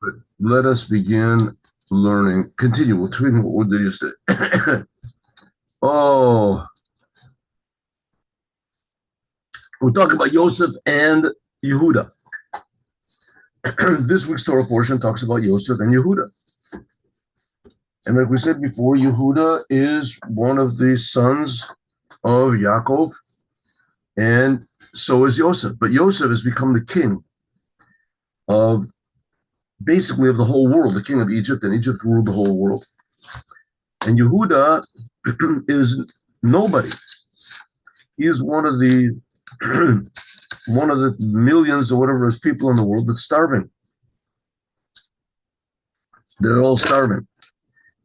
But let us begin learning. Continue. We'll tweet what they used to. Oh, we're talking about Yosef and Yehuda. This week's Torah portion talks about Yosef and Yehuda. And like we said before, Yehuda is one of the sons of Yaakov, and so is Yosef. But Yosef has become the king of basically of the whole world, the king of Egypt, and Egypt ruled the whole world. And Yehuda is nobody. He is one of the one of the millions or whatever is people in the world that's starving. They're all starving.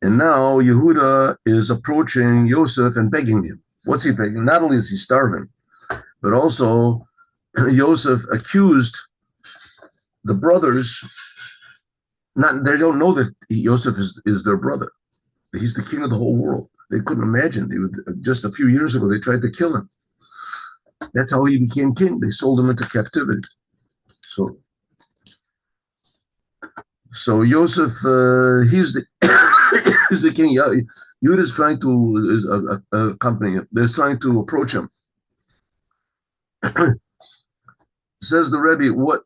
And now Yehuda is approaching Yosef and begging him. What's he begging? Not only is he starving, but also Yosef accused the brothers. They don't know that Yosef is their brother. He's the king of the whole world. They couldn't imagine. Just a few years ago, they tried to kill him. That's how he became king. They sold him into captivity. So Yosef, he's the he's the king. Yehuda is trying to accompany him. They're trying to approach him. Says the Rebbe, what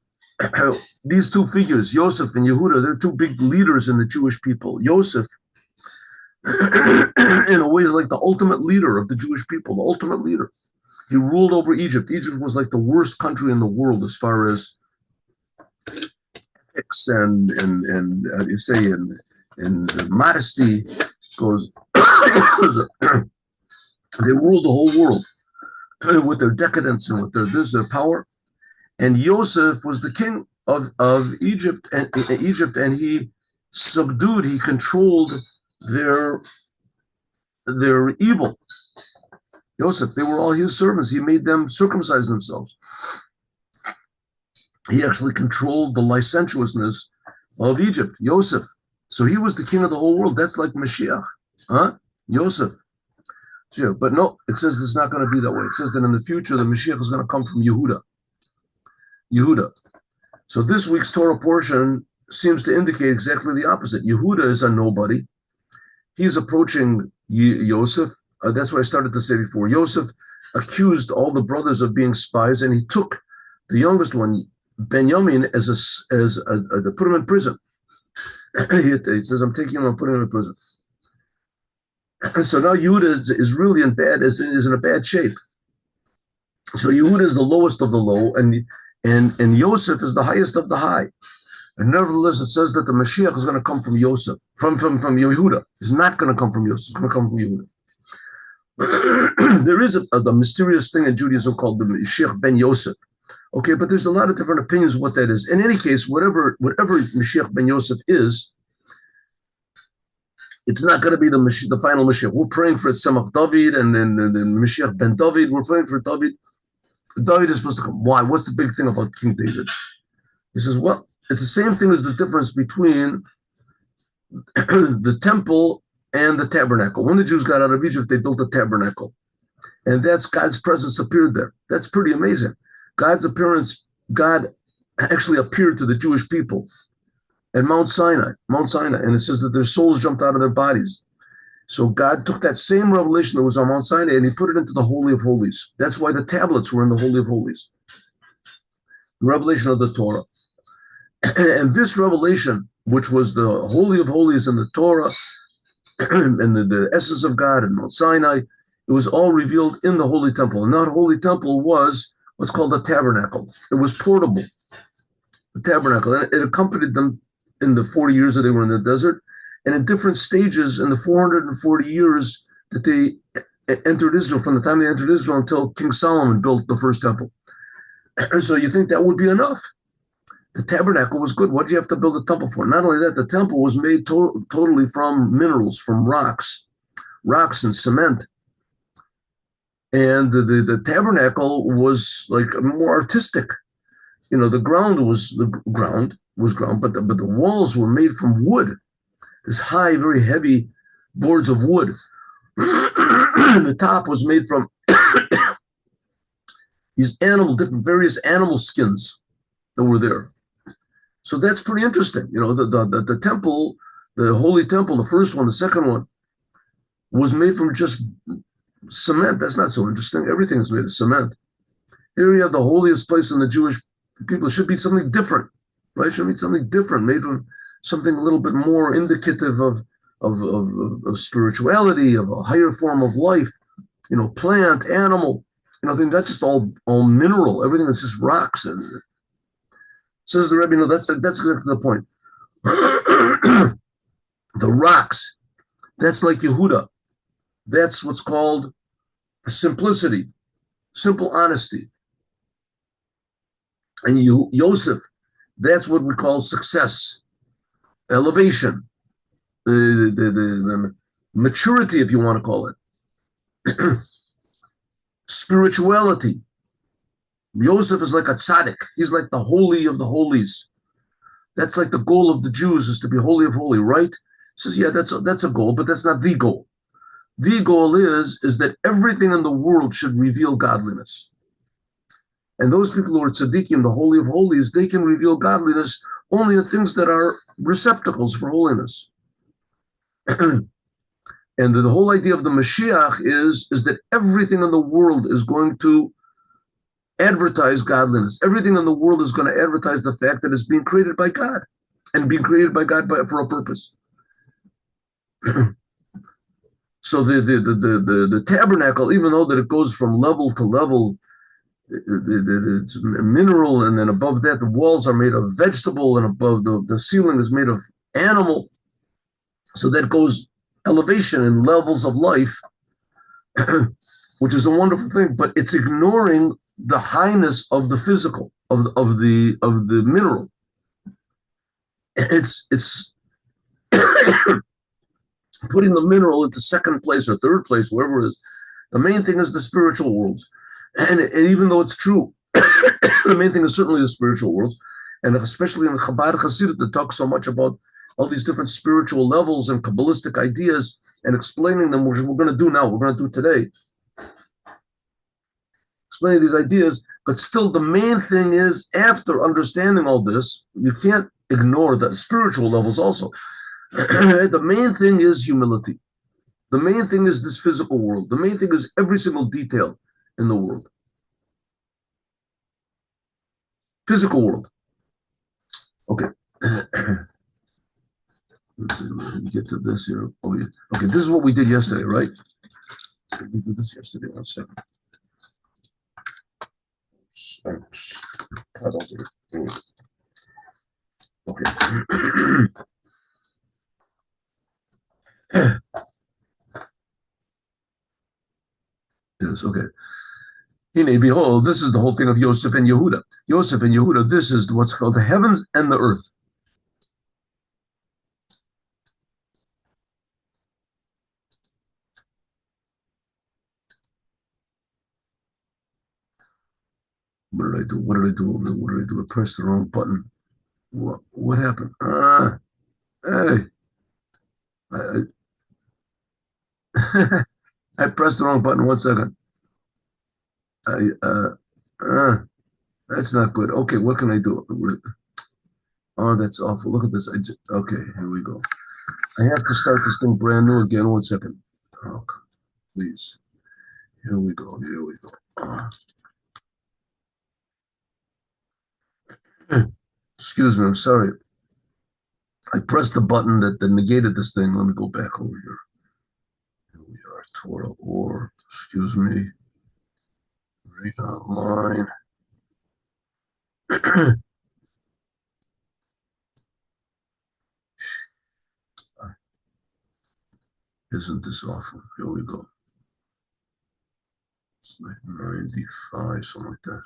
these two figures, Yosef and Yehuda, they're two big leaders in the Jewish people. Yosef, in a way, is like the ultimate leader of the Jewish people, the ultimate leader. He ruled over Egypt. Egypt was like the worst country in the world as far as ethics and how do you say and modesty goes. They ruled the whole world with their decadence and with their power. And Yosef was the king of Egypt, and he subdued, he controlled their evil. Yosef, they were all his servants. He made them circumcise themselves. He actually controlled the licentiousness of Egypt, Yosef. So he was the king of the whole world. That's like Moshiach, huh? Yosef. Yeah, but no, it says it's not going to be that way. It says that in the future, the Mashiach is going to come from Yehuda. So this week's Torah portion seems to indicate exactly the opposite. Yehuda is a nobody. He's approaching Yosef. That's what I started to say before. Yosef accused all the brothers of being spies, and he took the youngest one, Benjamin, to put him in prison. He says, "I'm taking him and putting him in prison." And so now Yehuda is really is in a bad shape. So Yehuda is the lowest of the low, and Yosef is the highest of the high. And nevertheless, it says that the Mashiach is going to come from Yosef, from Yehuda. It's not going to come from Yosef. It's going to come from Yehuda. There is the mysterious thing in Judaism called the Mashiach ben Yosef. Okay, but there's a lot of different opinions of what that is. In any case, whatever Mashiach ben Yosef is, it's not going to be the final Mashiach. We're praying for Tzemach David and then Mashiach ben David. We're praying for David. David is supposed to come. Why? What's the big thing about King David? He says, well, it's the same thing as the difference between the temple and the tabernacle. When the Jews got out of Egypt, they built a tabernacle. And that's God's presence appeared there. That's pretty amazing. God actually appeared to the Jewish people at Mount Sinai. And it says that their souls jumped out of their bodies. So God took that same revelation that was on Mount Sinai and he put it into the Holy of Holies. That's why the tablets were in the Holy of Holies. The revelation of the Torah. And this revelation, which was the Holy of Holies in the Torah, and the essence of God in Mount Sinai, it was all revealed in the Holy Temple. And that Holy Temple was what's called the tabernacle. It was portable, the tabernacle. And it accompanied them in the 40 years that they were in the desert, and in different stages in the 440 years that they entered Israel, from the time they entered Israel until King Solomon built the first temple. So you think that would be enough? The tabernacle was good. What do you have to build a temple for? Not only that, the temple was made totally from minerals, from rocks and cement. And the tabernacle was like more artistic. You know, the ground was ground, but the walls were made from wood. This high, very heavy boards of wood. The top was made from these various animal skins that were there. So that's pretty interesting. The temple, the holy temple, the first one, the second one, was made from just cement. That's not so interesting. Everything is made of cement. Here you have the holiest place in the Jewish people. It should be something different, right? It should be something different, made from something a little bit more indicative of spirituality, of a higher form of life, plant, animal. That's just all mineral. Everything is just rocks. And says the Rebbe, that's exactly the point. The rocks, that's like Yehuda. That's what's called simplicity, simple honesty. And Yosef, that's what we call success, elevation, the maturity, if you want to call it. Spirituality. Yosef is like a tzaddik. He's like the holy of the holies. That's like the goal of the Jews, is to be holy of holy, right? He says, yeah, that's a goal, but that's not the goal. The goal is that everything in the world should reveal godliness. And those people who are tzaddikim, the holy of holies, they can reveal godliness only in things that are receptacles for holiness. And the whole idea of the Moshiach is that everything in the world is going to advertise godliness. Everything in the world is going to advertise the fact that it's being created by God, and being created by God for a purpose. So the tabernacle, even though that it goes from level to level, it's mineral, and then above that the walls are made of vegetable, and above the ceiling is made of animal. So that goes elevation and levels of life, which is a wonderful thing. But it's ignoring the highness of the physical, of the mineral. It's putting the mineral into second place or third place, wherever it is. The main thing is the spiritual worlds. And even though it's true, the main thing is certainly the spiritual worlds. And especially in Chabad Hasidut, that talks so much about all these different spiritual levels and Kabbalistic ideas, and explaining them, which we're going to do now, we're going to do today. Explaining these ideas, but still the main thing is, after understanding all this, you can't ignore the spiritual levels also. The main thing is humility. The main thing is this physical world. The main thing is every single detail in the world. Physical world. Okay. Let's see, let me get to this here. Oh, yeah. Okay, this is what we did yesterday, right? We did this yesterday. 1 second. Okay. Yes, okay. Behold, this is the whole thing of Yosef and Yehuda. Yosef and Yehuda, this is what's called the heavens and the earth. What did I do? What did I do? What did I do? I pressed the wrong button. What happened? Hey. I pressed the wrong button. 1 second. That's not good. Okay, what can I do? Oh, that's awful. Look at this. Okay, here we go. I have to start this thing brand new again. 1 second. Oh, please. Here we go. Here we go. Excuse me. I'm sorry. I pressed the button that negated this thing. Let me go back over here. Here we are. Torah Ohr. Excuse me. Read online. Isn't this awful? Here we go. It's like 95, something like that.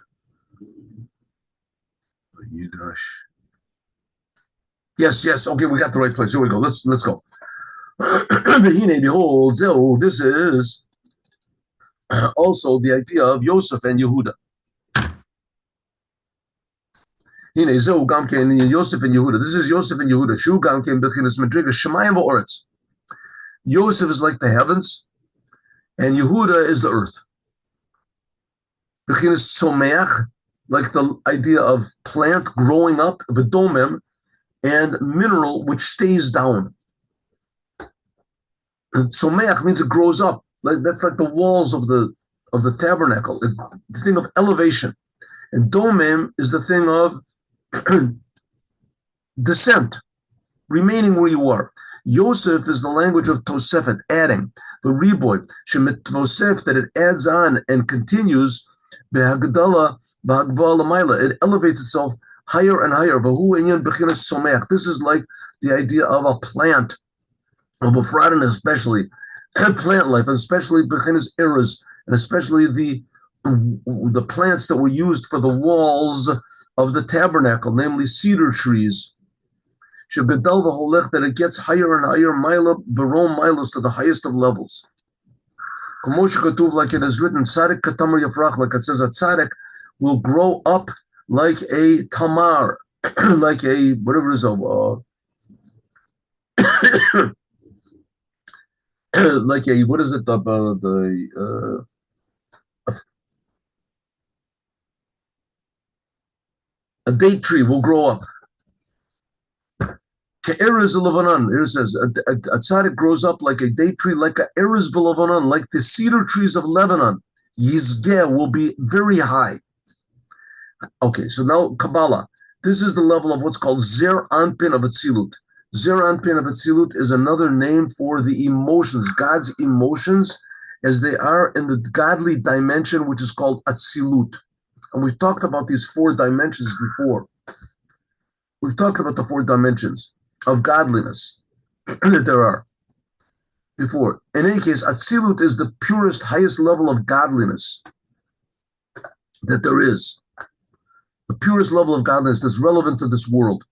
Yigash. Yes. Okay, we got the right place. Here we go. Let's go. Behold, this is also the idea of Yosef and Yehuda. Yosef and Yehuda. This is Yosef and Yehuda. Shu gam ken b'chinas madriga shemayim va'oretz. Yosef is like the heavens, and Yehuda is the earth. B'chinas tzomeach, like the idea of plant growing up. V'domem, and mineral which stays down. Someach means it grows up. That's like the walls of the tabernacle, the thing of elevation. And domem is the thing of descent, remaining where you are. Yosef is the language of tosefet, adding. The reboy, shemitosef, that it adds on and continues. Behagdala, bahagva lamaila, it elevates itself higher and higher. Vahu inyan bechinas someach. This is like the idea of a plant, of a fradan, especially plant life, and especially bechinas eras, and especially the plants that were used for the walls of the tabernacle, namely cedar trees. That it gets higher and higher, Mila, Barom Milos, to the highest of levels. Like it is written, Tzaddik Katamar Yafrach, like it says, a Tzaddik will grow up like a Tamar, like a, whatever it is, like a, what is it, a date tree will grow up. Eres Lebanon. It says a tzaddik grows up like a date tree, like a Eres Lebanon, like the cedar trees of Lebanon. Yizgeh will be very high. Okay, so now Kabbalah. This is the level of what's called Zer Anpin of Atzilut. Zer Anpin of Atzilut is another name for the emotions, God's emotions, as they are in the godly dimension, which is called Atzilut. And we've talked about these 4 dimensions before. We've talked about the 4 dimensions of godliness that there are before. In any case, Atzilut is the purest, highest level of godliness that there is. The purest level of godliness that's relevant to this world.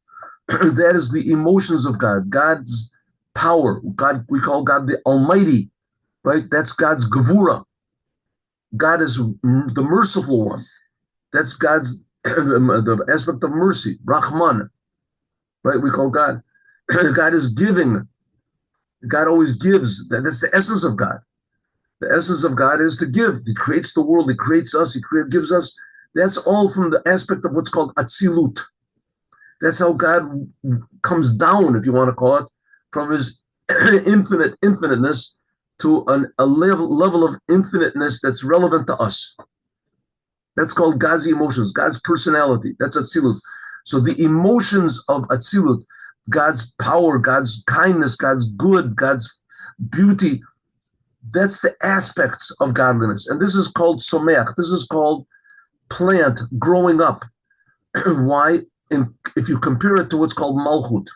That is the emotions of God, God's power. God, we call God the Almighty, right? That's God's Gevura. God is the merciful one. That's God's the aspect of mercy, Rahman, right? We call God. God is giving. God always gives. That's the essence of God. The essence of God is to give. He creates the world. He creates us. He gives us. That's all from the aspect of what's called Atzilut. That's how God comes down, if you want to call it, from his infiniteness to a level of infiniteness that's relevant to us. That's called God's emotions, God's personality. That's Atzilut. So the emotions of Atzilut, God's power, God's kindness, God's good, God's beauty, that's the aspects of godliness. And this is called Someach. This is called plant growing up. Why? If you compare it to what's called Malchut.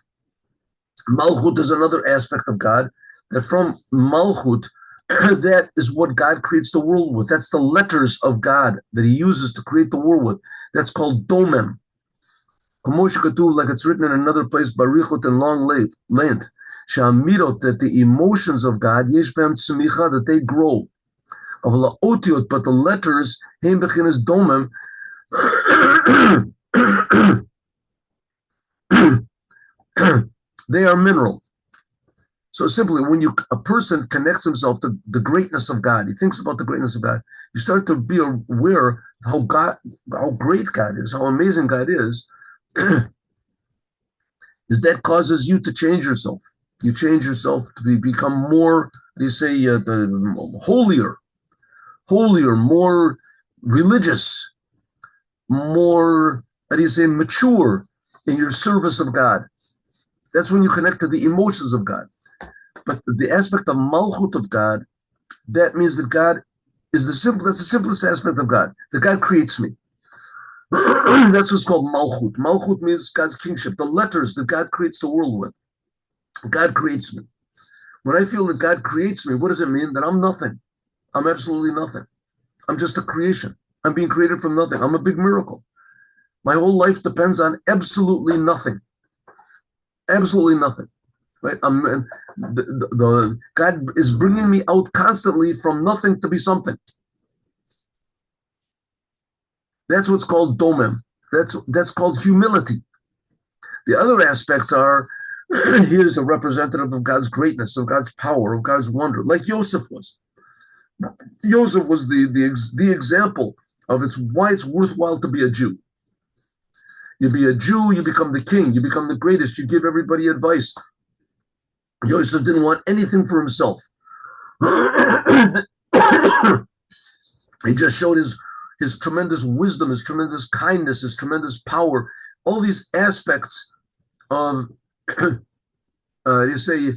Malchut is another aspect of God, that from Malchut, that is what God creates the world with. That's the letters of God that he uses to create the world with. That's called Domem. Like it's written in another place, Barichot, and long length, Shamirot, that the emotions of God, Yesh B'hem Tzmicha, that they grow. Of la otiot, but the letters, Heim Bechinas Domem, they are mineral. So simply, when a person connects himself to the greatness of God, he thinks about the greatness of God, you start to be aware of how great God is, how amazing God is that causes you to change yourself. You change yourself to become more, holier, more religious, more, mature in your service of God. That's when you connect to the emotions of God. But the aspect of Malchut of God, that means that God is that's the simplest aspect of God, that God creates me. That's what's called Malchut. Malchut means God's kingship, the letters that God creates the world with. God creates me. When I feel that God creates me, what does it mean? That I'm nothing. I'm absolutely nothing. I'm just a creation. I'm being created from nothing. I'm a big miracle. My whole life depends on absolutely nothing. Absolutely nothing. Right? God is bringing me out constantly from nothing to be something. That's what's called domem. That's called humility. The other aspects are, he is a representative of God's greatness, of God's power, of God's wonder, like Yosef was. Yosef was the example of why it's worthwhile to be a Jew. You be a Jew, you become the king, you become the greatest, you give everybody advice. Yosef didn't want anything for himself. He just showed his tremendous wisdom, his tremendous kindness, his tremendous power, all these aspects of, you say,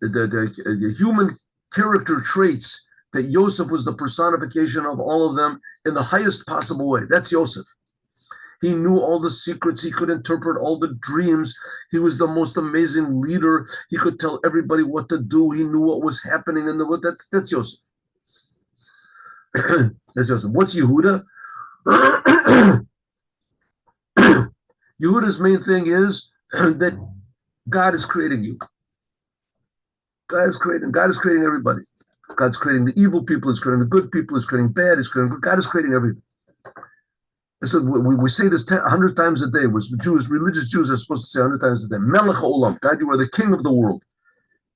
the human character traits that Yosef was the personification of all of them in the highest possible way. That's Yosef. He knew all the secrets. He could interpret all the dreams. He was the most amazing leader. He could tell everybody what to do. He knew what was happening in the world. That's Yosef. That's Yosef. What's Yehuda? Yehuda's main thing is that God is creating you. God is creating everybody. God's creating the evil people, He's creating the good people, He's creating bad, He's creating good. God is creating everything. So we say this 100 times a day. Jews, religious Jews are supposed to say 100 times a day. Melech Olam, God, you are the king of the world.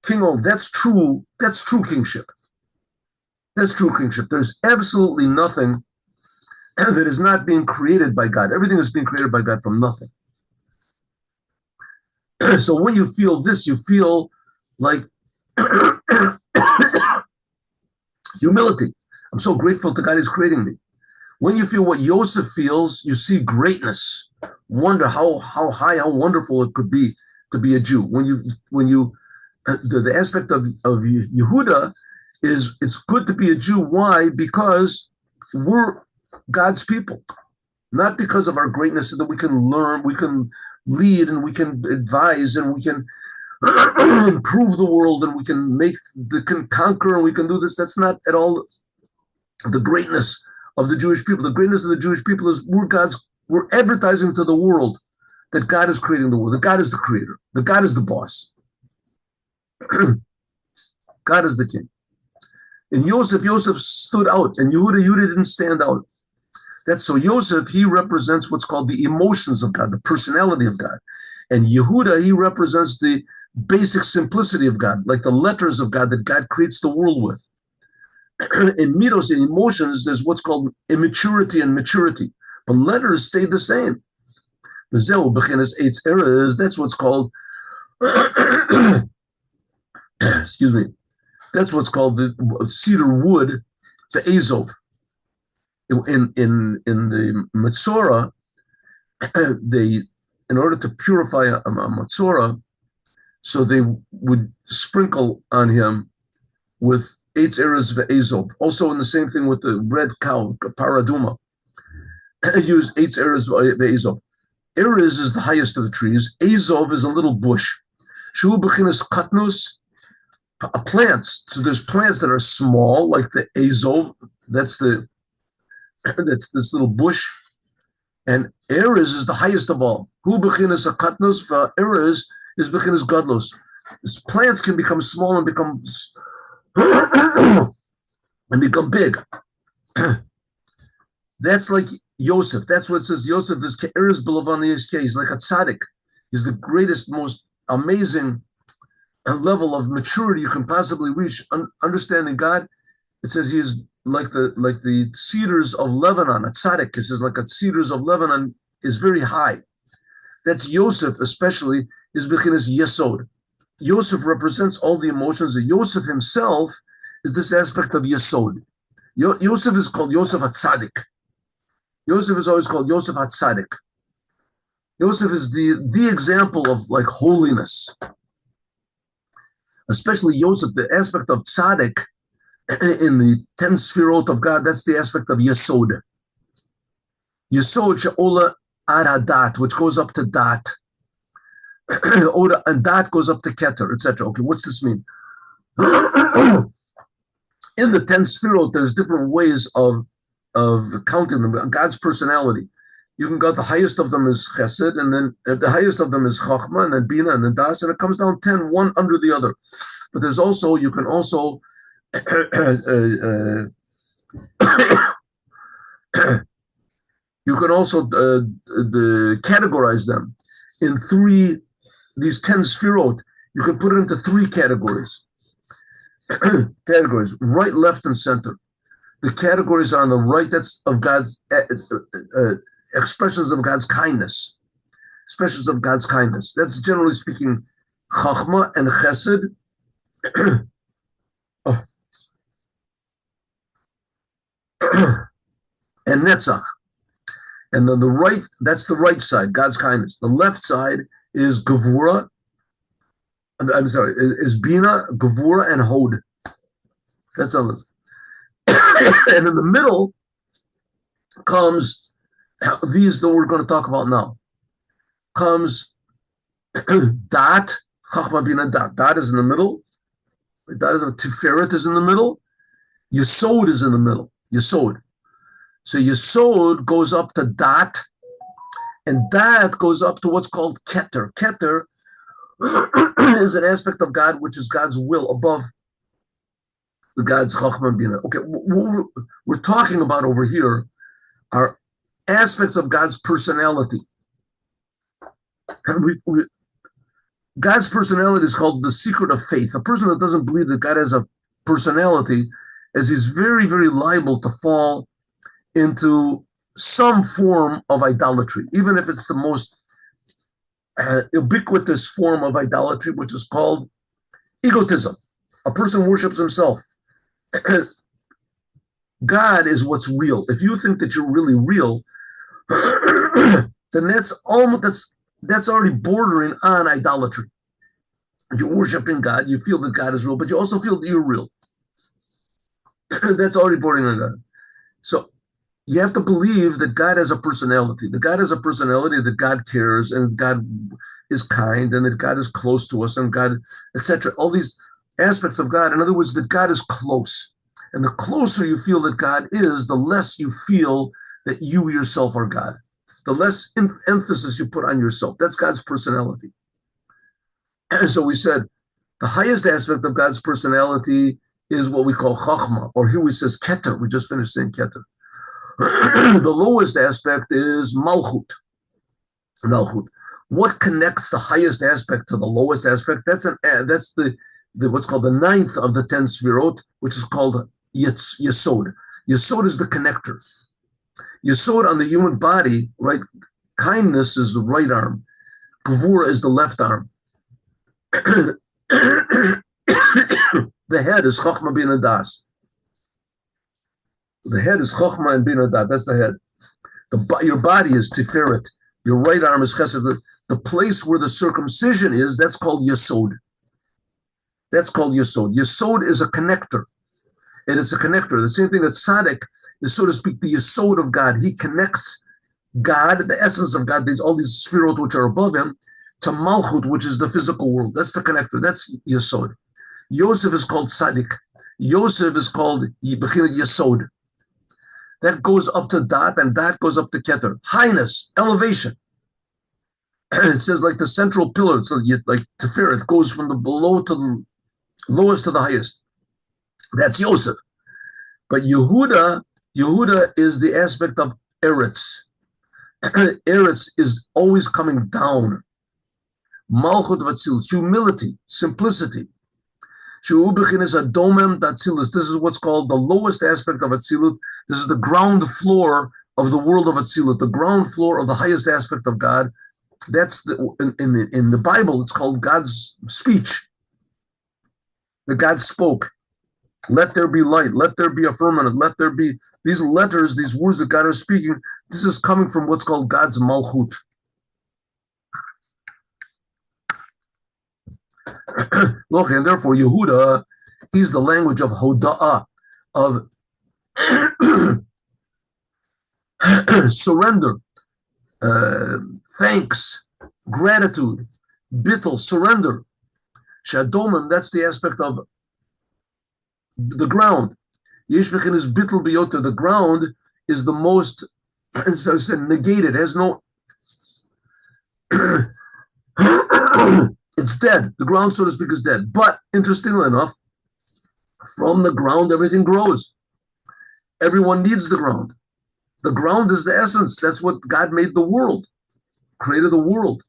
King of, that's true kingship. That's true kingship. There's absolutely nothing that is not being created by God. Everything is being created by God from nothing. So when you feel this, you feel like humility. I'm so grateful to God He's creating me. When you feel what Yosef feels, you see greatness. Wonder how high, how wonderful it could be to be a Jew. When you the aspect of Yehuda is it's good to be a Jew. Why? Because we're God's people, not because of our greatness, so that we can learn, we can lead, and we can advise, and we can improve the world, and we can conquer, and we can do this. That's not at all the greatness of the Jewish people. The greatness of the Jewish people is we're advertising to the world that God is creating the world, that God is the creator, that God is the boss. God is the king. And Yosef stood out, and Yehuda didn't stand out. That's so Yosef, he represents what's called the emotions of God, the personality of God. And Yehuda, he represents the basic simplicity of God, like the letters of God that God creates the world with. In midos, in emotions, there's what's called immaturity and maturity, but letters stay the same. That's what's called excuse me, that's what's called the cedar wood, the azov. In the Matzorah, in order to purify a Matzorah, so they would sprinkle on him with 8 eras of azov. Also, in the same thing with the red cow, paraduma, use 8 eras of azov. Eres is the highest of the trees. Azov is a little bush. Shu b'chinas katnus, plants. So there's plants that are small, like the azov. That's this little bush. And Erez is the highest of all. Hu b'chinas katnus, Erez is b'chinas gadlos. Plants can become small and become big. That's like Yosef. That's what it says. Yosef is Erez b'lavani yishkei. He's like a tzaddik. He's the greatest, most amazing level of maturity you can possibly reach. Understanding God, it says he is like the cedars of Lebanon. A tzaddik, it says, like a cedars of Lebanon is very high. That's Yosef, especially, is b'chinas yesod. Yosef represents all the emotions. Yosef himself is this aspect of yesod. Yosef is called Yosef HaTzadik. Yosef is always called Yosef HaTzadik. Yosef is the example of like holiness. Especially Yosef, the aspect of tzaddik in the 10 sfirot of God, that's the aspect of yesod. Yesod she'ola ad hadat, which goes up to dat. And dat goes up to keter, etc. Okay, what's this mean? In the 10 sfirot, there's different ways of counting them. God's personality. You can go, the highest of them is chesed, and then the highest of them is chachma, and then bina, and then das, and it comes down 10, one under the other. But there's also, you can also categorize them in these 10 sfirot. You can put it into 3 categories. Categories, right, left, and center. The categories are on the right, that's of God's expressions of God's kindness. expressions of God's kindness. That's generally speaking Chachma and Chesed. And Netzach. And then the right, that's the right side, God's kindness. The left side is Gevura, I'm sorry, is Bina, Gevura, and Hod. That's all it is. And in the middle comes these that we're going to talk about now. Comes Dat, Chachma Bina Dat. Dat is in the middle. Dat is Tiferet is in the middle. Yesod is in the middle. Yesod. So Yesod goes up to Dat, and Dat goes up to what's called Keter. Keter is an aspect of God which is God's will above the God's Chachma Bina. Okay, what we're talking about over here are aspects of God's personality. God's personality is called the secret of faith. A person that doesn't believe that God has a personality is very, very liable to fall into some form of idolatry, even if it's the most ubiquitous form of idolatry, which is called egotism. A person worships himself. God is what's real. If you think that you're really real, then that's already bordering on idolatry. You're worshiping God, you feel that God is real, but you also feel that you're real. That's already bordering on God. So you have to believe that God has a personality, that God has a personality, that God cares, and God is kind, and that God is close to us, and God, etc. All these aspects of God. In other words, that God is close. And the closer you feel that God is, the less you feel that you yourself are God. The less emphasis you put on yourself. That's God's personality. And so we said the highest aspect of God's personality is what we call Chachma, or here we says Keter. We just finished saying Keter. The lowest aspect is Malchut. Malchut. What connects the highest aspect to the lowest aspect? That's the what's called the ninth of the 10 Sfirot, which is called Yesod. Yesod is the connector. Yesod on the human body, right? Kindness is the right arm. Gevura is the left arm. The head is Chachma Bina Das. The head is Chachma and Bina Dat. That's the head. Your body is Tiferet. Your right arm is Chesed. The place where the circumcision is, that's called Yesod. That's called Yesod. Yesod is a connector. And it's a connector. The same thing that Tzaddik is, so to speak, the Yesod of God. He connects God, the essence of God, all these Sfirot which are above him, to Malchut, which is the physical world. That's the connector. That's Yesod. Yosef is called Tzaddik. Yosef is called Yesod. That goes up to Dat, and that goes up to Keter. Highness, elevation. It says like the central pillar, so like Tiferet, goes from the below to the lowest to the highest. That's Yosef. But Yehuda is the aspect of Eretz. Eretz is always coming down. Malchut v'Atzilus, humility, simplicity. Shehu b'chinas hadomem d'Atzilus. This is what's called the lowest aspect of Atzilut. This is the ground floor of the world of Atzilut, the ground floor of the highest aspect of God. That's in the Bible, it's called God's speech. That God spoke. Let there be light. Let there be a firmament. Let there be these letters, these words that God is speaking. This is coming from what's called God's Malchut. Look, and therefore Yehuda, he's the language of Hoda'ah, of surrender, thanks, gratitude, bittul, surrender. Shadomim, that's the aspect of the ground. Yeshbechin is bittul biyota. The ground is the most, as I said, negated, has no, it's dead. The ground, so to speak, is dead. But interestingly enough, from the ground, everything grows. Everyone needs the ground. The ground is the essence. That's what God made the world, created the world.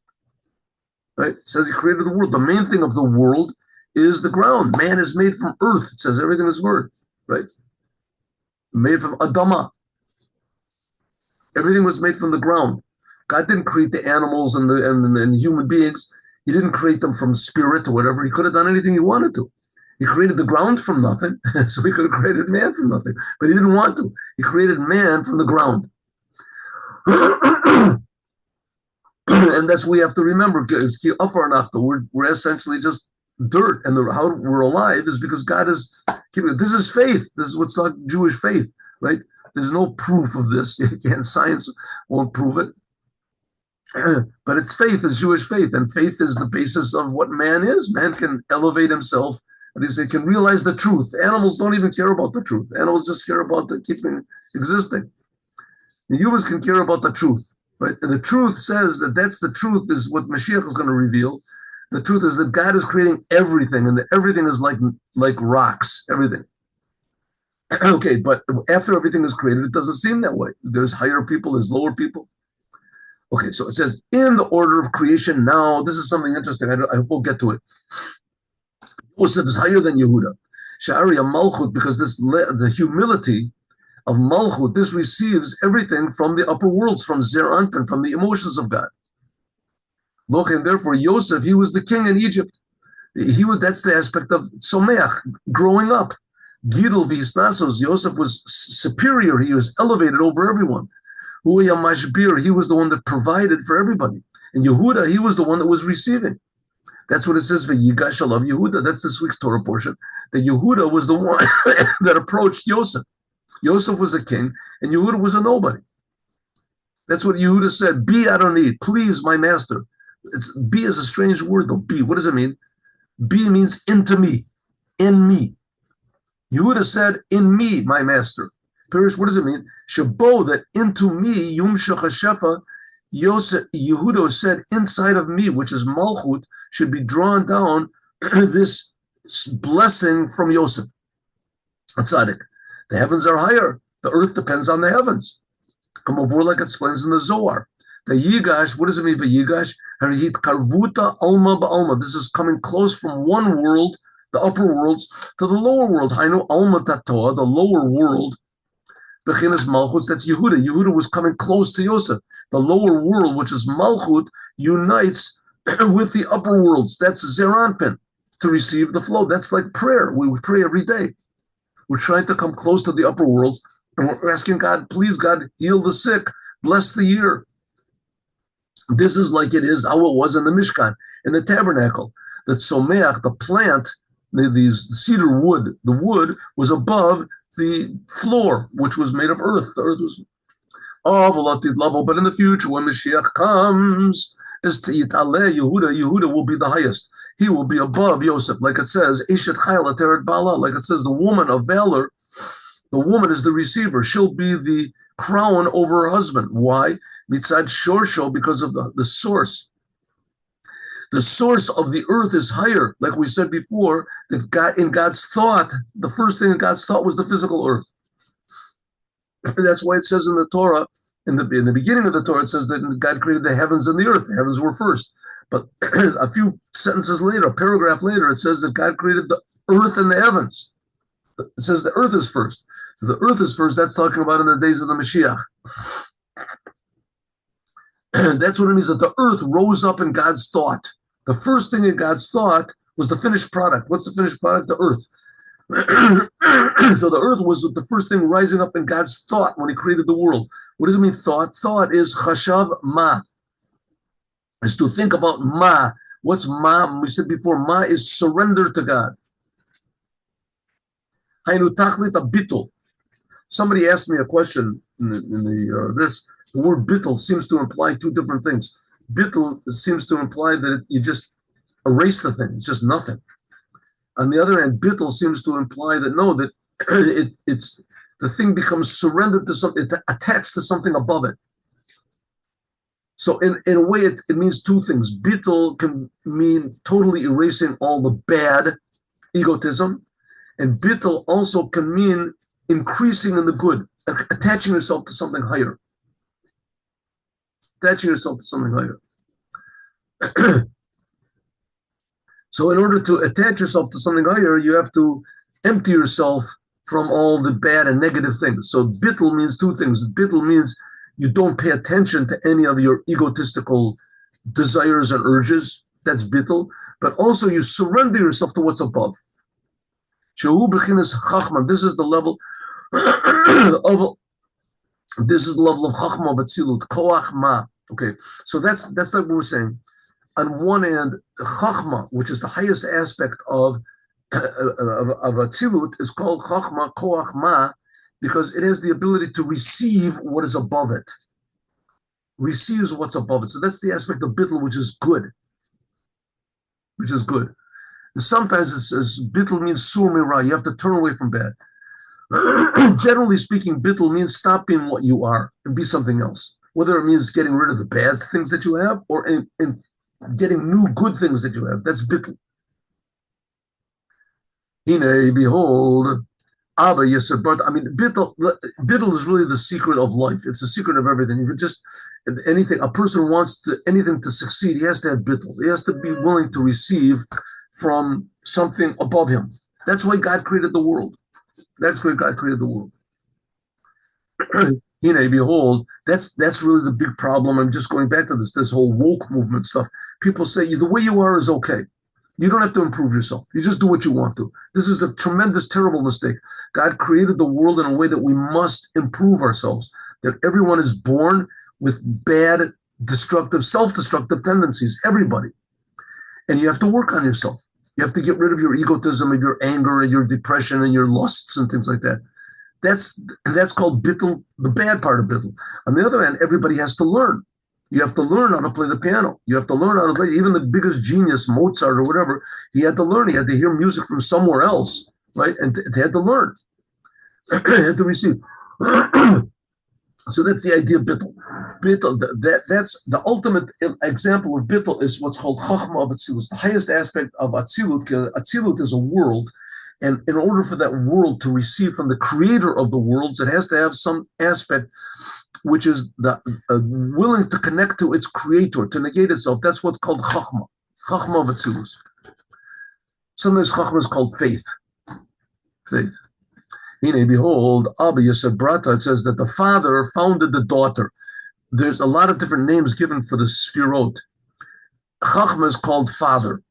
Right? It says he created the world. The main thing of the world is the ground. Man is made from earth. It says everything is word, right? Made from Adama. Everything was made from the ground. God didn't create the animals and human beings. He didn't create them from spirit or whatever. He could have done anything he wanted to. He created the ground from nothing, so he could have created man from nothing, but he didn't want to. He created man from the ground. And that's what we have to remember. We're essentially just dirt, and how we're alive is because God is. This is faith. This is what's like Jewish faith, right? There's no proof of this. Science won't prove it. But it's faith, it's Jewish faith, and faith is the basis of what man is. Man can elevate himself, and he can realize the truth. Animals don't even care about the truth. Animals just care about the keeping existing. The humans can care about the truth, right? And the truth says that's the truth is what Mashiach is going to reveal. The truth is that God is creating everything, and that everything is like rocks, everything. Okay, but after everything is created, it doesn't seem that way. There's higher people, there's lower people. Okay, so it says, in the order of creation now, this is something interesting. I will get to it. Yosef is higher than Yehuda. Sha'ariya Malchut, because the humility of Malchut, this receives everything from the upper worlds, from Zer Anpin, from the emotions of God. And therefore, Yosef, he was the king in Egypt. That's the aspect of Someach, growing up. Gidel v'Hisnasos, Yosef was superior. He was elevated over everyone. Huya Mashbir, he was the one that provided for everybody. And Yehuda, he was the one that was receiving. That's what it says, V'yigash alav Yehuda. That's this week's Torah portion. That Yehuda was the one that approached Yosef. Yosef was a king, and Yehuda was a nobody. That's what Yehuda said. Be Adonai, please, my master. Be is a strange word, though. Be, what does it mean? Be means into me, in me. Yehuda said, in me, my master. Pirish, what does it mean? Shabo, that into me, Yum Shechashefa, Yehuda said, inside of me, which is Malchut, should be drawn down this blessing from Yosef. Tzaddik. The heavens are higher. The earth depends on the heavens. Come over like it explains in the Zohar. The Yigash, what does it mean for Yigash? Harihit Karvuta Alma Ba'alma. This is coming close from one world, the upper worlds, to the lower world. Hainu Alma Tatoa, the lower world. Bechinas Malchut, that's Yehuda. Yehuda was coming close to Yosef. The lower world, which is Malchut, unites with the upper worlds. That's Zeranpin, to receive the flow. That's like prayer. We would pray every day. We're trying to come close to the upper worlds, and we're asking God, please, God, heal the sick, bless the year. This is like it is how it was in the Mishkan, in the tabernacle. That Someach, the plant, these cedar wood, the wood was above the floor, which was made of earth. The earth was level, but in the future, when Mashiach comes, Yehuda will be the highest. He will be above Yosef, like it says, Eshet Chayla Teret Bala, like it says, the woman of valor, the woman is the receiver. She'll be the crown over her husband. Why? Mitzad Shorsho, because of the source. The source of the earth is higher, like we said before, that God, in God's thought, the first thing in God's thought was the physical earth. And that's why it says in the Torah, in the beginning of the Torah, it says that God created the heavens and the earth. The heavens were first. But a few sentences later, a paragraph later, it says that God created the earth and the heavens. It says the earth is first. So the earth is first. That's talking about in the days of the Mashiach. That's what it means, that the earth rose up in God's thought. The first thing in God's thought was the finished product. What's the finished product? The earth. So the earth was the first thing rising up in God's thought when he created the world. What does it mean, thought? Thought is chashav ma. Is to think about ma. What's ma? We said before, ma is surrender to God. Hainu tachlit bitul. Somebody asked me a question in this. The word bittul seems to imply two different things. Bittul seems to imply that you just erase the thing. It's just nothing. On the other hand, bittul seems to imply that no, that it's the thing becomes surrendered to something, attached to something above it. So in a way, it means two things. Bittul can mean totally erasing all the bad, egotism, and bittul also can mean increasing in the good, attaching yourself to something higher. Attaching yourself to something higher. So in order to attach yourself to something higher, you have to empty yourself from all the bad and negative things. So bittul means two things. Bittul means you don't pay attention to any of your egotistical desires and urges. That's bittul. But also you surrender yourself to what's above. Shehu b'chinas chachma. This is the level of chachma of atzilut. Koach ma. Okay, so that's like what we're saying. On one hand, chachma, which is the highest aspect of atzilut, is called chachma koach ma, because it has the ability to receive what is above it. Receives what's above it. So that's the aspect of bittul, which is good. Which is good. And sometimes it's bittul means sur mirah. You have to turn away from bad. Generally speaking, bittul means stop being what you are and be something else. Whether it means getting rid of the bad things that you have or in getting new good things that you have. That's bittul. Hine, behold, Abba, Yosef, but I mean, bittul is really the secret of life. It's the secret of everything. You could just anything. A person wants anything to succeed. He has to have bittul. He has to be willing to receive from something above him. That's why God created the world. That's why God created the world. Behold, that's really the big problem. I'm just going back to this whole woke movement stuff. People say the way you are is okay. You don't have to improve yourself. You just do what you want to. This is a tremendous, terrible mistake. God created the world in a way that we must improve ourselves, that everyone is born with bad, destructive, self-destructive tendencies, everybody. And you have to work on yourself. You have to get rid of your egotism and your anger and your depression and your lusts and things like that. That's called bittul, the bad part of bittul. On the other hand, everybody has to learn. You have to learn how to play the piano. You have to learn how to play. Even the biggest genius, Mozart or whatever, he had to learn. He had to hear music from somewhere else, right? And he had to learn. He had to receive. So that's the idea of bittul. Bittul, that's the ultimate example of bittul is what's called chachma of Atzilus. The highest aspect of Atzilut. Atzilut is a world. And in order for that world to receive from the creator of the worlds, it has to have some aspect which is the willing to connect to its creator, to negate itself. That's what's called chachma, chachma of Atzilus. Sometimes chachma is called faith. Faith. Behold, Abba Yosef Brata, it says that the father founded the daughter. There's a lot of different names given for the sfirot. Chachma is called father,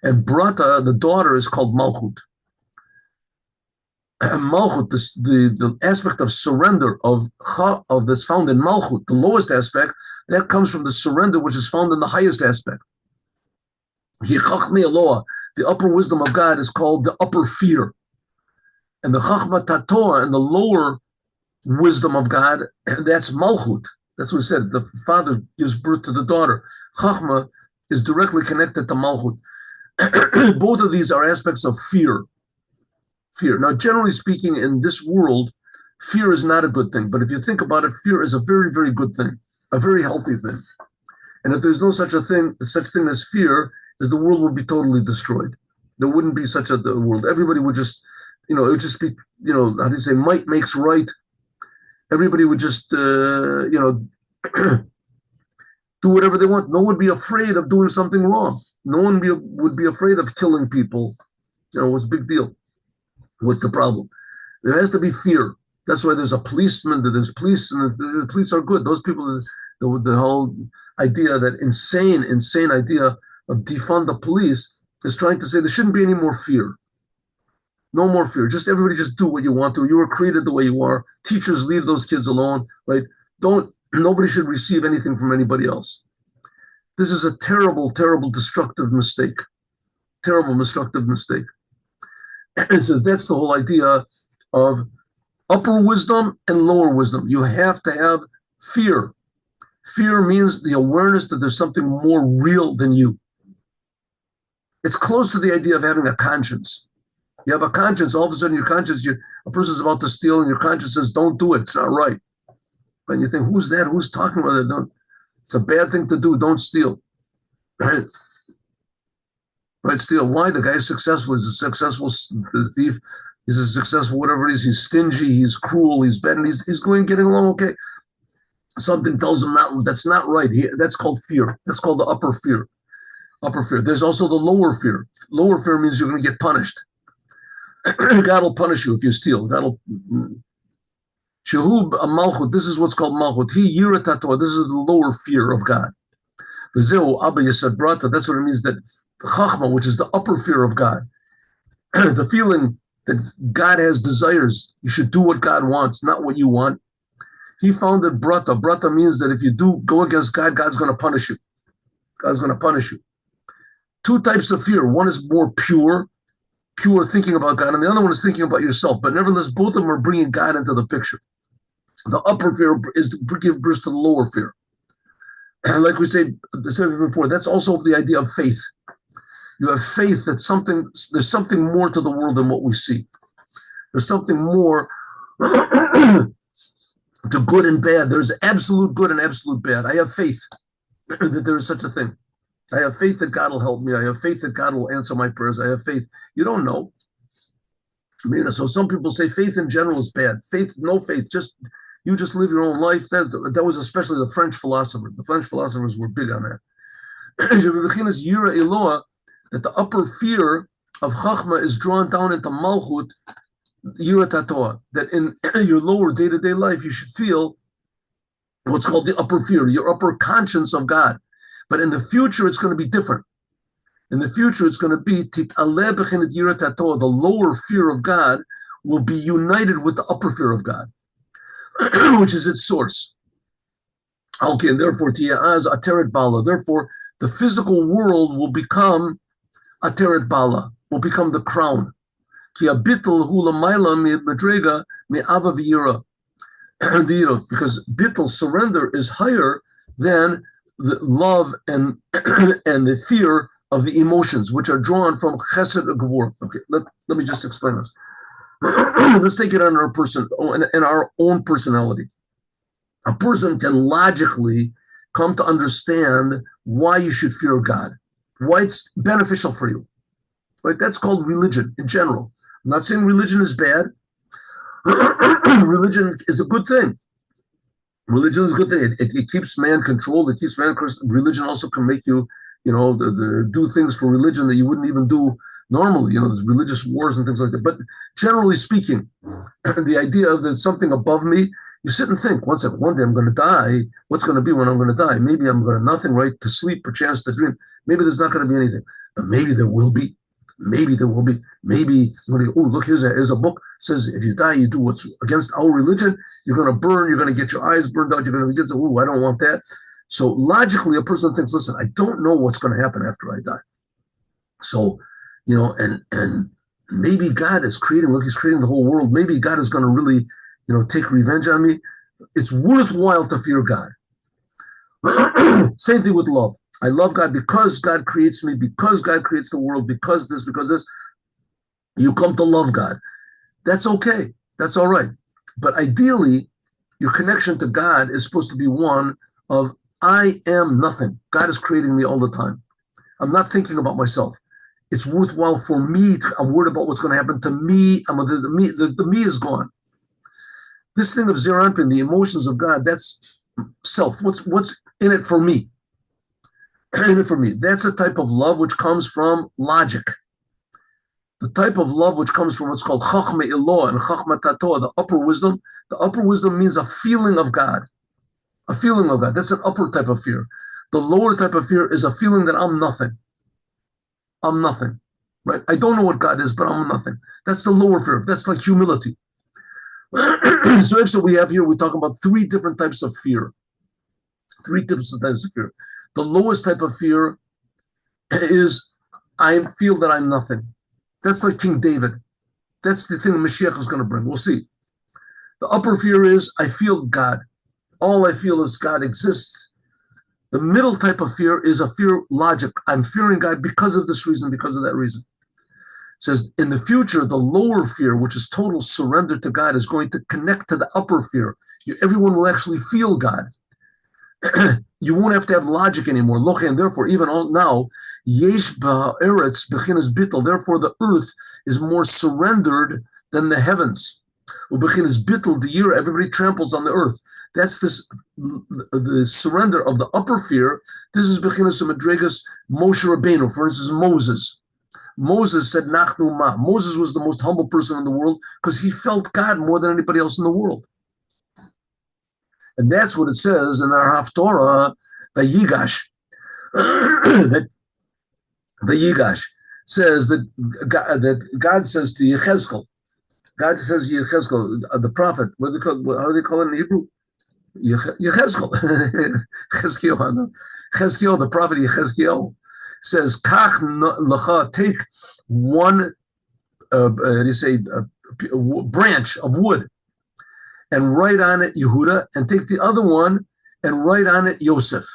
and Brata, the daughter, is called Malchut. Malchut, the aspect of surrender of that's found in Malchut, the lowest aspect, that comes from the surrender which is found in the highest aspect. The upper wisdom of God is called the upper fear. And the Chachma Tatoa and the lower wisdom of God, that's Malchut. That's what we said. The father gives birth to the daughter. Chachma is directly connected to Malchut. Both of these are aspects of fear. Fear. Now, generally speaking, in this world, fear is not a good thing. But if you think about it, fear is a very, very good thing, a very healthy thing. And if there's no such thing as fear, is the world would be totally destroyed. There wouldn't be such a world. Everybody would just, it would just be, how do you say, might makes right. Everybody would just, do whatever they want. No one would be afraid of doing something wrong. No one would be afraid of killing people. What's the big deal? What's the problem? There has to be fear. That's why there's a policeman, there's police, and the police are good. Those people, the whole idea, that insane idea of defund the police is trying to say there shouldn't be any more fear. No more fear. Just everybody just do what you want to. You were created the way you are. Teachers, leave those kids alone, right? Nobody should receive anything from anybody else. This is a terrible, terrible, destructive mistake. Terrible, destructive mistake. It says that's the whole idea of upper wisdom and lower wisdom. You have to have fear. Fear means the awareness that there's something more real than you. It's close to the idea of having a conscience. You have a conscience, all of a sudden your conscience, a person's about to steal and your conscience says, don't do it, it's not right. And you think, who's that? Who's talking about it? It's a bad thing to do, don't steal. Right? Right, steal. Why? The guy's successful. He's a successful thief. He's a successful whatever it is. He's stingy. He's cruel. He's bad. And he's getting along okay. Something tells him that's not right. That's called fear. That's called the upper fear. Upper fear. There's also the lower fear. Lower fear means you're going to get punished. God will punish you if you steal. Shehub Malchut, this is what's called Malchut. He Yirat HaTorah, this is the lower fear of God. V'zeu Abba Yesod Brata, that's what it means that Chachma, which is the upper fear of God, the feeling that God has desires, you should do what God wants, not what you want. He founded Brata. Brata means that if you do go against God, God's going to punish you. God's going to punish you. Two types of fear. One is more pure thinking about God, and the other one is thinking about yourself. But nevertheless, both of them are bringing God into the picture. The upper fear is to give birth to the lower fear. And like we said before, that's also the idea of faith. You have faith that there's something more to the world than what we see. There's something more to good and bad. There's absolute good and absolute bad. I have faith that there is such a thing. I have faith that God will help me. I have faith that God will answer my prayers. I have faith. You don't know. I mean, so some people say faith in general is bad. Faith, no faith, you just live your own life. That was especially the French philosophers. The French philosophers were big on that. That the upper fear of Chachma is drawn down into Malchut, Yirat HaTorah. That in your lower day-to-day life, you should feel what's called the upper fear, your upper conscience of God. But in the future, it's going to be different. In the future, it's going to be Tit'aleh b'chinet Yirat HaTorah. The lower fear of God will be united with the upper fear of God, which is its source. Okay, and therefore, Tiya'az Ateret Bala. Therefore, the physical world will become Ateret Bala, will become the crown. Ki abitul hu lamayla medrega me'ava v'yira. Because bittul, surrender, is higher than the love and the fear of the emotions, which are drawn from chesed and gevur. Okay, let me just explain this. Let's take it on our person, in our own personality. A person can logically come to understand why you should fear God, why it's beneficial for you. Right? That's called religion in general. I'm not saying religion is bad. Religion is a good thing. Religion is a good thing. It keeps man controlled. It keeps man. Religion also can make you, do things for religion that you wouldn't even do normally. There's religious wars and things like that. But generally speaking, the idea of there's something above me, you sit and think, one second, one day I'm going to die. What's going to be when I'm going to die? Maybe I'm going to nothing, right? To sleep, perchance to dream. Maybe there's not going to be anything. But maybe there will be. Maybe there will be. Maybe, look, here's a book. It says if you die, you do what's against our religion. You're going to burn. You're going to get your eyes burned out. You're going to get, I don't want that. So logically, a person thinks, listen, I don't know what's going to happen after I die. So, and maybe God is creating, he's creating the whole world. Maybe God is going to really, take revenge on me. It's worthwhile to fear God. Same thing with love. I love God because God creates me, because God creates the world, because this. You come to love God. That's okay. That's all right. But ideally, your connection to God is supposed to be one of, I am nothing. God is creating me all the time. I'm not thinking about myself. It's worthwhile for me. I'm worried about what's going to happen to me. The me is gone. This thing of Zeranpin, the emotions of God, that's self. What's in it for me? In it for me. That's a type of love which comes from logic. The type of love which comes from what's called Chachma Ilah and Chachma Tatoa, the upper wisdom. The upper wisdom means a feeling of God. A feeling of God. That's an upper type of fear. The lower type of fear is a feeling that I'm nothing. I'm nothing. Right? I don't know what God is, but I'm nothing. That's the lower fear. That's like humility. So actually we have here, we're talking about three different types of fear. Three types of fear. The lowest type of fear is I feel that I'm nothing. That's like King David. That's the thing that Moshiach is going to bring. We'll see. The upper fear is I feel God. All I feel is God exists. The middle type of fear is a fear logic. I'm fearing God because of this reason, because of that reason. It says in the future, the lower fear, which is total surrender to God, is going to connect to the upper fear. Everyone will actually feel God. You won't have to have logic anymore. And therefore, even now, yesh ba'eretz bechinas bittul. Therefore, the earth is more surrendered than the heavens. Bechinas bittul, the year everybody tramples on the earth. That's the surrender of the upper fear. This is bechinas madregas Moshe Rabbeinu. For instance, Moses. Moses said, "Nachnu ma." Moses was the most humble person in the world because he felt God more than anybody else in the world. And that's what it says in our Haftorah, the Yigash. That the Yigash says that God says to Yechezkel, God says to Yechezkel, the prophet, how do they call it in Hebrew? Yechezkel. Chezkiel, the prophet Yechezkiel, says, Kach lecha, take one branch of wood and write on it Yehuda, and take the other one and write on it Yosef.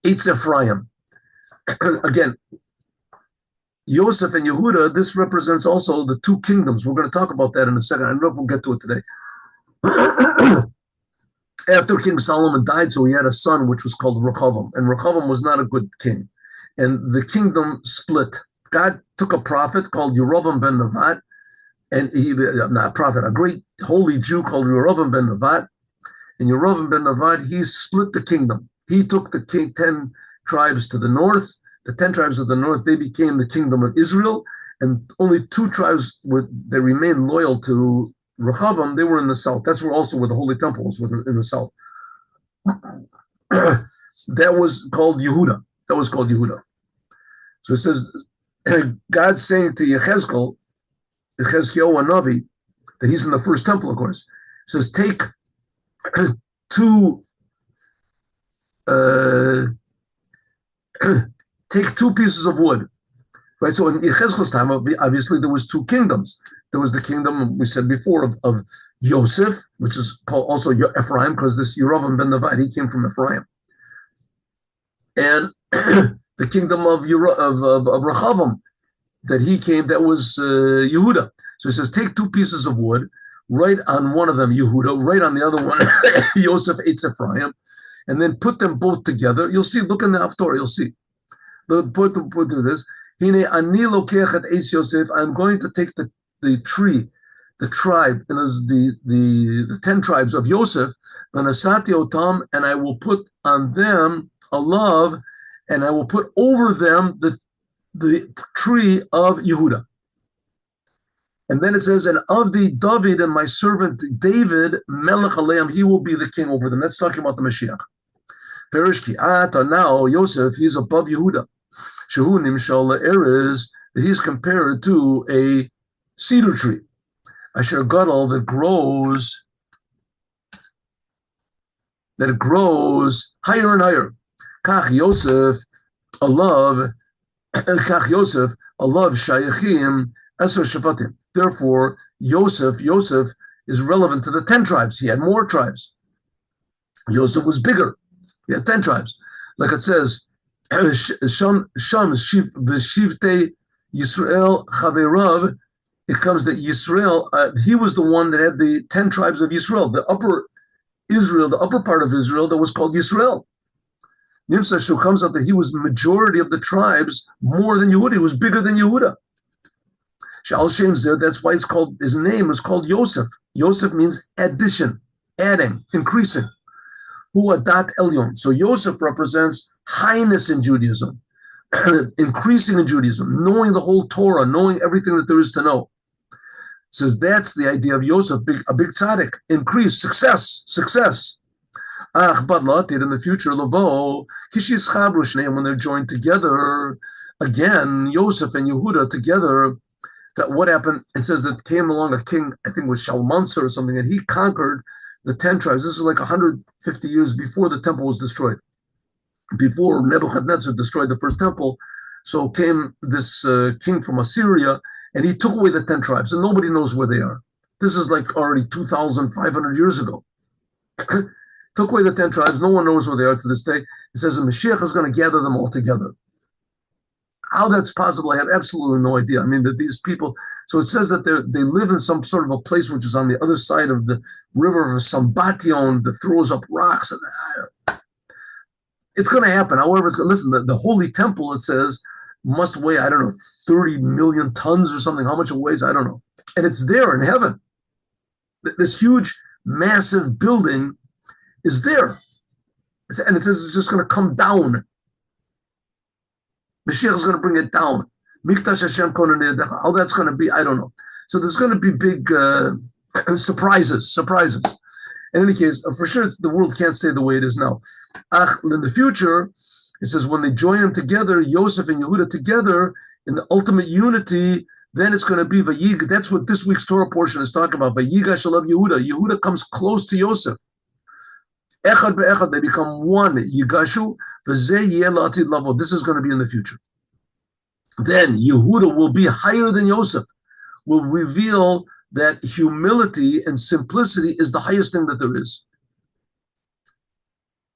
Eitz Ephraim. Again, Yosef and Yehuda, this represents also the two kingdoms. We're going to talk about that in a second. I don't know if we'll get to it today. After King Solomon died, so he had a son which was called Rehoboam, and Rehoboam was not a good king. And the kingdom split. God took a prophet called Yerovam ben Nevat, and not a prophet, a great holy Jew called Yerovam ben Nevat. And Yerovam ben Nevat, he split the kingdom. He took the 10 tribes to the north. The 10 tribes of the north, they became the kingdom of Israel, and only 2 tribes they remained loyal to Rehoboam. They were in the south. That's where the Holy Temple was, in the south. That was called Yehuda. So it says, God's saying to Yechezkel Navi, that he's in the first temple, of course. It says, take 2 pieces of wood, right? So in Yechezkel's time, obviously there was 2 kingdoms. There was the kingdom, we said before, of Yosef, which is called also Ephraim, because this Yerovam ben Nevat, he came from Ephraim. And the kingdom of Rehoboam, that he came, that was Yehuda. So he says, take 2 pieces of wood, write on one of them Yehuda, write on the other one Yosef, Eitz Ephraim, and then put them both together. You'll see, look in the Haftorah, you'll see. Put this. I'm going to take the tree, the tribe, and the 10 tribes of Yosef, and I will put on them a love, and I will put over them the tree of Yehuda. And then it says, and of the David and my servant David, Melech Aleim, he will be the king over them. That's talking about the Mashiach. Perishki Ata, now Yosef, he's above Yehuda. Shehu Nimshal Erez, that he's compared to a cedar tree. Asher Gadol, that grows higher and higher. Kach Yosef, alav shayachim eser shefatim. Therefore, Yosef is relevant to the 10 tribes. He had more tribes. Yosef was bigger. He had 10 tribes. Like it says, Sham Shivtei Yisrael Chaverav. It comes that Yisrael, he was the one that had the 10 tribes of Yisrael, the upper part of Israel that was called Yisrael. Nimsa Shu comes out that he was majority of the tribes more than Yehuda. He was bigger than Yehuda. Shal Shem Zeh, that's why his name is called Yosef. Yosef means addition, adding, increasing. Hu Adat Elyon. So Yosef represents highness in Judaism, increasing in Judaism, knowing the whole Torah, knowing everything that there is to know. It says that's the idea of Yosef, a big tzaddik, increase, success. But in the future, when they're joined together, again, Yosef and Yehuda together, that what happened, it says that came along a king, I think it was Shalmaneser or something, and he conquered the 10 tribes. This is like 150 years before the temple was destroyed. Before Nebuchadnezzar destroyed the first temple, so came this king from Assyria, and he took away the 10 tribes, and nobody knows where they are. This is like already 2,500 years ago. Took away the 10 tribes. No one knows where they are to this day. It says the Mashiach is going to gather them all together. How that's possible, I have absolutely no idea. I mean, that these people, so it says that they live in some sort of a place which is on the other side of the river of Sambation that throws up rocks. It's going to happen. However, listen, the Holy Temple, it says, must weigh, 30 million tons or something. How much it weighs, I don't know. And it's there in heaven. This huge, massive building is there. And it says it's just going to come down. Mashiach is going to bring it down. Mikdash Hashem Konaneh. How that's going to be, I don't know. So there's going to be big surprises. In any case, for sure, the world can't stay the way it is now. In the future, it says when they join them together, Yosef and Yehuda together in the ultimate unity, then it's going to be Vayig. That's what this week's Torah portion is talking about. Vayigash Alav Yehuda. Yehuda comes close to Yosef. Echad be'echad, they become one. Yigashu v'zeh yeh la'atid lavo. This is going to be in the future. Then Yehuda will be higher than Yosef. Will reveal that humility and simplicity is the highest thing that there is.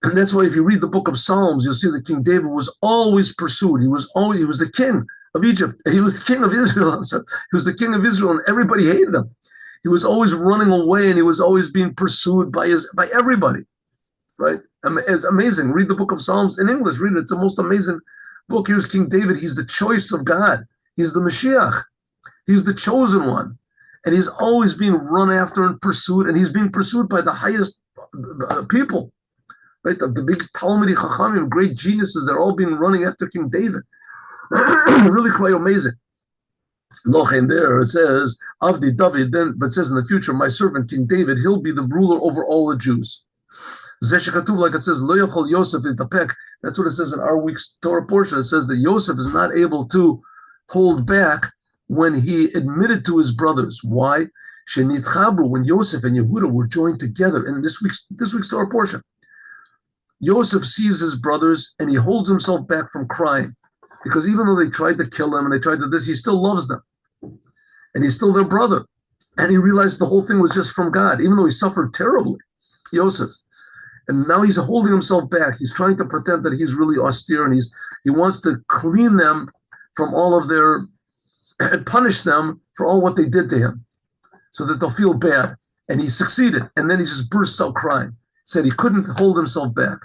And that's why if you read the book of Psalms, you'll see that King David was always pursued. He was the king of Egypt. He was the king of Israel. I'm sorry. He was the king of Israel, and everybody hated him. He was always running away, and he was always being pursued by everybody. Right? It's amazing. Read the book of Psalms in English. Read it. It's the most amazing book. Here's King David. He's the choice of God. He's the Moshiach. He's the chosen one. And he's always being run after and pursued, and he's being pursued by the highest people. Right, the big Talmudi Chachamim, great geniuses, they're all being running after King David. Really quite amazing. Loch in there it says, Avdi David, then, but it says in the future, my servant King David, he'll be the ruler over all the Jews. Zeshikatuv, like it says, Lo Yochol Yosef Itapek. That's what it says in our week's Torah portion. It says that Yosef is not able to hold back when he admitted to his brothers. Why? Shenit Chabru, when Yosef and Yehuda were joined together in this week's Torah portion. Yosef sees his brothers and he holds himself back from crying, because even though they tried to kill him and they tried to this, he still loves them. And he's still their brother. And he realized the whole thing was just from God, even though he suffered terribly, Yosef. And now he's holding himself back. He's trying to pretend that he's really austere, and he wants to clean them from all of their, and punish them for all what they did to him, so that they'll feel bad. And he succeeded. And then he just bursts out crying. Said he couldn't hold himself back.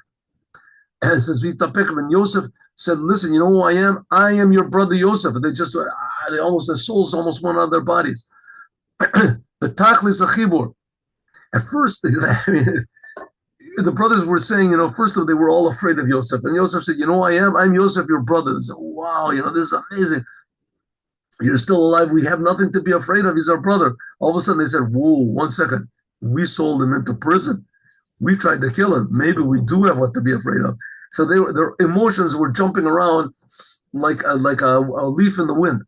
And it says, when Yosef said, listen, you know who I am? I am your brother Yosef. And their souls almost went out of their bodies. The Tachlis Achibur. At first, the brothers were saying, first of all, they were all afraid of Yosef. And Yosef said, you know who I am? I'm Yosef, your brother. They said, wow, this is amazing. You're still alive. We have nothing to be afraid of. He's our brother. All of a sudden they said, whoa, 1 second. We sold him into prison. We tried to kill him. Maybe we do have what to be afraid of. So their emotions were jumping around like a leaf in the wind.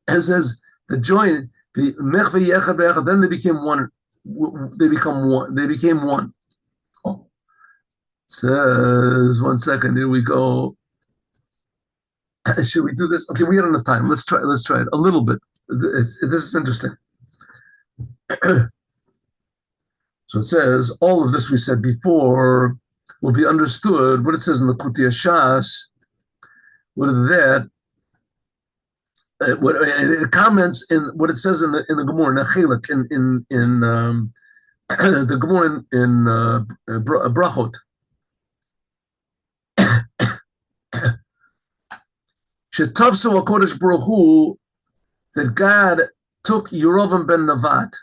As the joint, then they became one. They became one. Oh. Says 1 second. Here we go. Should we do this? Okay, we got enough time. Let's try it a little bit. This is interesting. So it says, all of this we said before will be understood. What it says in the Kutia Shas, what is that? It comments in what it says in the Gemara, Nechelik, in the Gemara in Brachot. Shetavsu HaKodesh Baruch Hu, that God took Yerovam ben Nevat,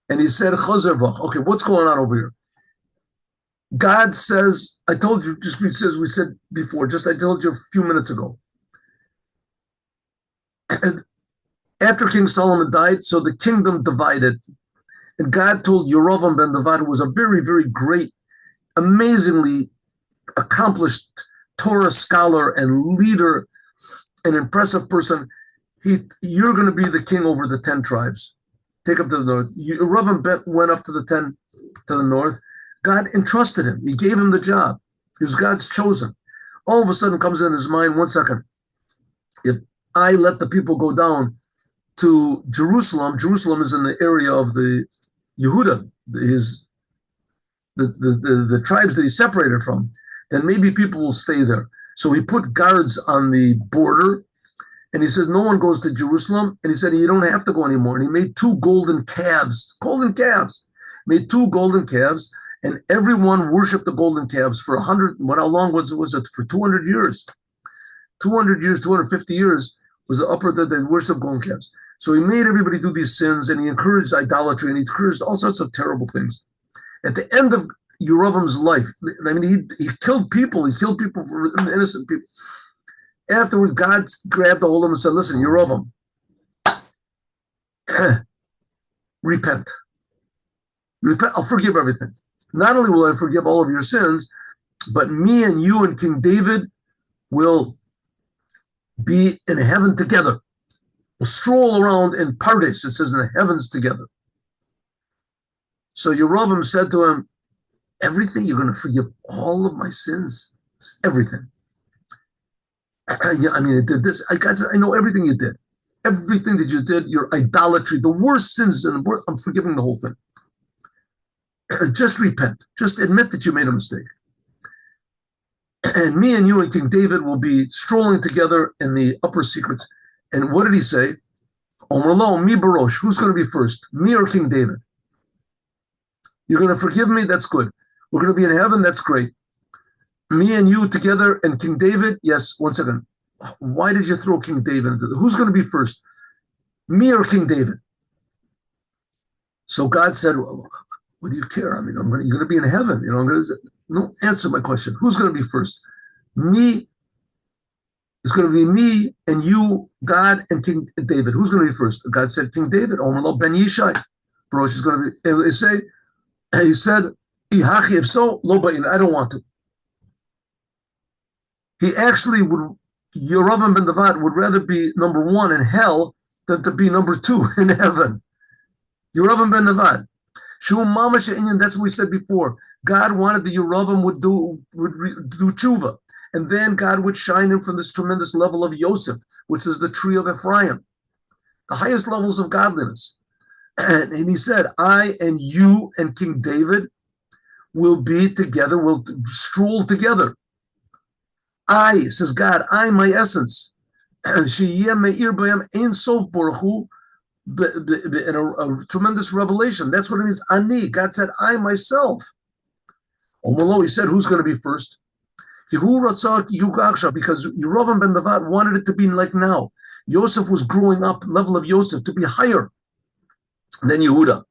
and he said, Chazar. Okay, what's going on over here? God says, I told you, we said before, I told you a few minutes ago. And after King Solomon died, so the kingdom divided. And God told Yerovam ben Nevat, who was a very, very great, amazingly accomplished Torah scholar and leader, an impressive person, you're going to be the king over the 10 tribes. Take up to the north. Yerovam went up to the north. God entrusted him. He gave him the job. He was God's chosen. All of a sudden comes in his mind, 1 second. If I let the people go down to Jerusalem is in the area of the Yehuda, the tribes that he separated from, then maybe people will stay there. So he put guards on the border, and he says, no one goes to Jerusalem. And he said, you don't have to go anymore. And he made 2 golden calves, made 2 golden calves, and everyone worshiped the golden calves for how long was it? For 200 years. 250 years was the upper that they worshiped golden calves. So he made everybody do these sins, and he encouraged idolatry, and he encouraged all sorts of terrible things. At the end of Yerovam's life, I mean, he killed people. He killed people for innocent people. Afterwards, God grabbed a hold of him and said, listen, Yerovam, repent. Repent, I'll forgive everything. Not only will I forgive all of your sins, but me and you and King David will be in heaven together. We'll stroll around in Pardes, it says in the heavens together. So Yerovam said to him, everything, you're going to forgive all of my sins? Everything. Yeah, I mean, it did this. God said, I know everything you did. Everything that you did, your idolatry, the worst sins, and I'm forgiving the whole thing. Just repent. Just admit that you made a mistake. And me and you and King David will be strolling together in the upper secrets. And what did he say? Omer lo, mi barosh. Who's going to be first? Me or King David? You're going to forgive me? That's good. We're going to be in heaven? That's great. Me and you together and King David? Yes, one second. Why did you throw King David into who's going to be first? Me or King David? So God said, well, what do you care? I mean, you're going to be in heaven. You know, no, answer my question. Who's going to be first? Me. It's going to be me and you, God, and King David. Who's going to be first? God said, King David. Omer lo ben Yishai. Barosh is going to be. And he said, if so, lo ba'in. I don't want to. He actually would. Yerovam ben Nevat would rather be number one in hell than to be number two in heaven. Yerovam ben Nevat. That's what we said before. God wanted the Yerovam would do tshuva. And then God would shine him from this tremendous level of Yosef, which is the tree of Ephraim, the highest levels of godliness. And he said, I and you and King David will be together, will stroll together. I, says God, I, my essence, in a tremendous revelation. That's what it means, Ani. God said, I, myself. Omolo, he said, who's going to be first? Because Yerovam ben Nevat wanted it to be like now. Yosef was growing up, level of Yosef, to be higher than Yehuda.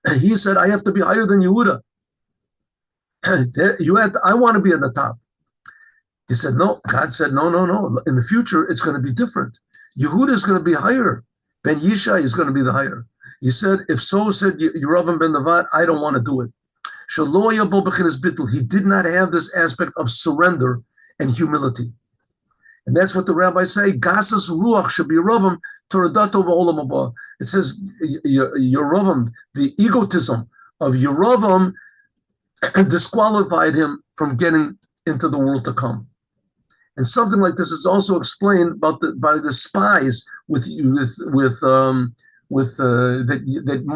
And he said, I have to be higher than Yehuda. I want to be at the top. He said, no. God said, no. In the future, it's going to be different. Yehuda is going to be higher. Ben Yishai is going to be the higher. He said, if so, said Yerovam ben Nevat, I don't want to do it. He did not have this aspect of surrender and humility. And that's what the rabbis say. Gasas ruach should be Yerovam toradato v'olam haba. It says Yerovam, the egotism of Yerovam disqualified him from getting into the world to come. And something like this is also explained by the spies that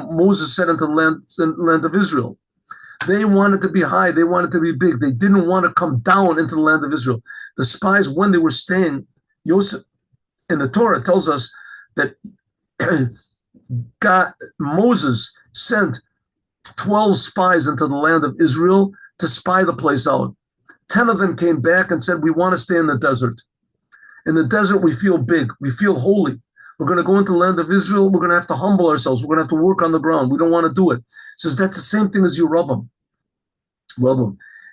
Moses sent into the land of Israel. They wanted to be high. They wanted to be big. They didn't want to come down into the land of Israel. The spies, when they were staying, Yosef, in the Torah tells us that Moses sent 12 spies into the land of Israel to spy the place out. 10 of them came back and said, we want to stay in the desert. In the desert, we feel big. We feel holy. We're going to go into the land of Israel. We're going to have to humble ourselves. We're going to have to work on the ground. We don't want to do it. Says that's the same thing as Yerovam.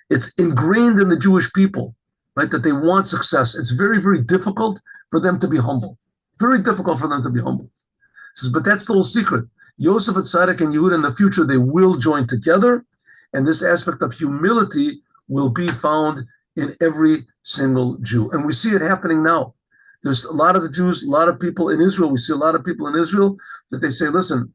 It's ingrained in the Jewish people, right, that they want success. It's very, very difficult for them to be humble. Very difficult for them to be humble. Says, but that's the whole secret. Yosef and Tzadok and Yehuda in the future, they will join together, and this aspect of humility will be found in every single Jew. And we see it happening now. There's a lot of the Jews, a lot of people in Israel. We see a lot of people in Israel that they say, listen,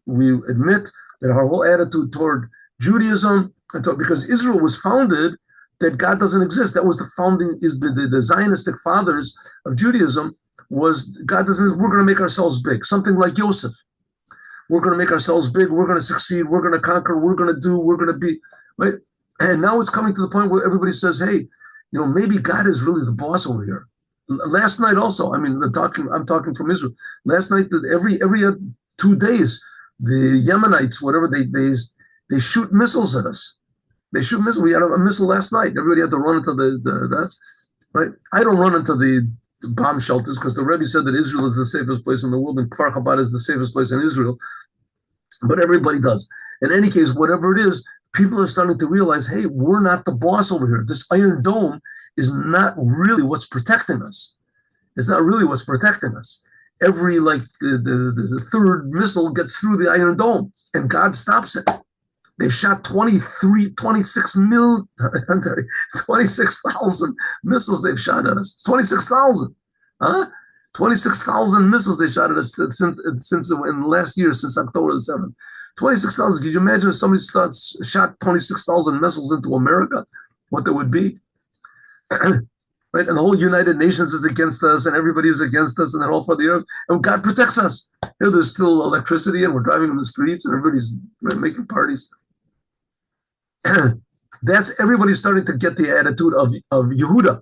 we admit that our whole attitude toward Judaism, because Israel was founded that God doesn't exist. That was the founding, the Zionistic fathers of Judaism was God doesn't exist. We're going to make ourselves big. Something like Yosef. We're going to make ourselves big. We're going to succeed. We're going to conquer. We're going to be, right? And now it's coming to the point where everybody says, hey, maybe God is really the boss over here. Last night also, I'm talking from Israel. Last night, every 2 days, the Yemenites, whatever, they shoot missiles at us. They shoot missiles. We had a missile last night. Everybody had to run into the right. I don't run into the bomb shelters because the Rebbe said that Israel is the safest place in the world and Kfar Chabad is the safest place in Israel. But everybody does. In any case, whatever it is, people are starting to realize, hey, we're not the boss over here. This Iron Dome is not really what's protecting us. It's not really what's protecting us. every like the third missile gets through the Iron Dome, and God stops it. They've shot 26,000 missiles they've shot at us. 26,000. Huh? 26,000 missiles they shot at us since in last year, since October the 7th. 26,000. Could you imagine if somebody shot 26,000 missiles into America? What there would be? Right? And the whole United Nations is against us, and everybody is against us, and they're all for the earth. And God protects us. Here there's still electricity, and we're driving in the streets, and everybody's making parties. That's everybody's starting to get the attitude of Yehuda,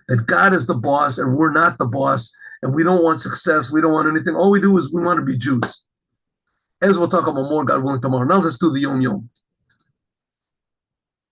that God is the boss, and we're not the boss, and we don't want success. We don't want anything. All we do is we want to be Jews. As we'll talk about more, God willing, tomorrow. Now let's do the Yom Yom.